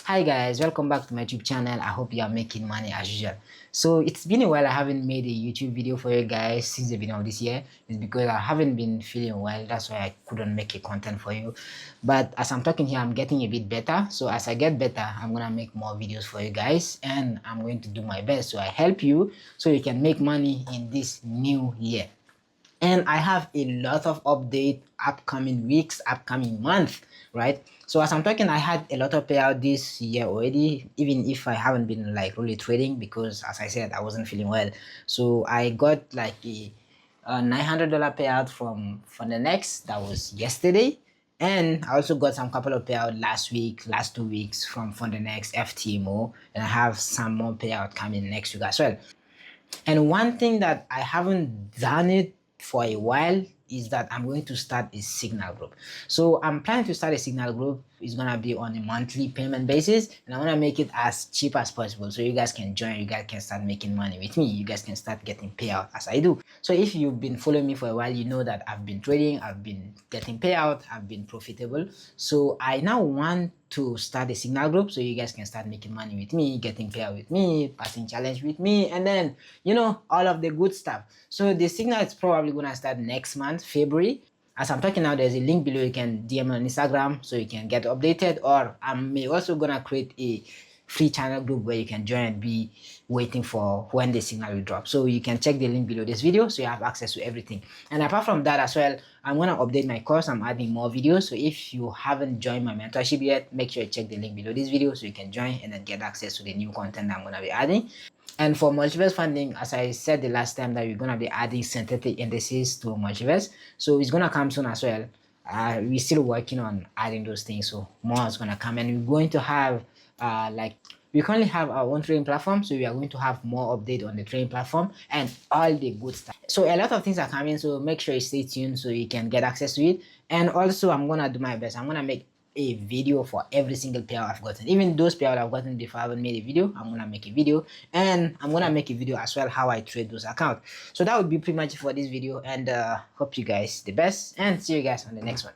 Hi guys, welcome back to my YouTube channel. I hope you are making money as usual. So it's been a while I haven't made a YouTube video for you guys since the beginning of this year. It's because I haven't been feeling well. That's why I couldn't make a content for you. But as I'm talking here, I'm getting a bit better. So as I get better, I'm gonna make more videos for you guys, and I'm going to do my best so I help you so you can make money in this new year. And I have a lot of update upcoming weeks, upcoming month, right? So as I'm talking, I had a lot of payout this year already, even if I haven't been like really trading because, as I said, I wasn't feeling well. So I got like a $900 payout from the next that was yesterday. And I also got some couple of payout last week, last 2 weeks from the next FTMO, and I have some more payout coming next week as well. And one thing that I haven't done it for a while is that I'm going to start a signal group. So I'm planning to start a signal group. It's gonna be on a monthly payment basis, and I want to make it as cheap as possible so you guys can join, you guys can start making money with me, you guys can start getting payout as I do. So if you've been following me for a while, you know that I've been trading, I've been getting payout, I've been profitable. So I now want to start a signal group so you guys can start making money with me, getting payout with me, passing challenge with me, and then all of the good stuff. So the signal is probably gonna start next month, February. As I'm talking now, there's a link below. You can DM on Instagram so you can get updated, or I'm also gonna create a free channel group where you can join and be waiting for when the signal will drop. So you can check the link below this video so you have access to everything. And apart from that as well, I'm gonna update my course. I'm adding more videos. So if you haven't joined my mentorship yet, make sure you check the link below this video so you can join and then get access to the new content I'm gonna be adding. And for multiverse funding, as I said the last time, that we're gonna be adding synthetic indices to multiverse, so it's gonna come soon as well. We're still working on adding those things, so more is gonna come, and we're going to have we currently have our own trading platform, so we are going to have more update on the trading platform and all the good stuff. So a lot of things are coming, so make sure you stay tuned so you can get access to it. And also I'm gonna do my best. I'm gonna make a video for every single payout I've gotten. Even those payout I've gotten before I haven't made a video, I'm gonna make a video, and I'm gonna make a video as well how I trade those accounts. So that would be pretty much for this video, and hope you guys the best, and see you guys on the next one.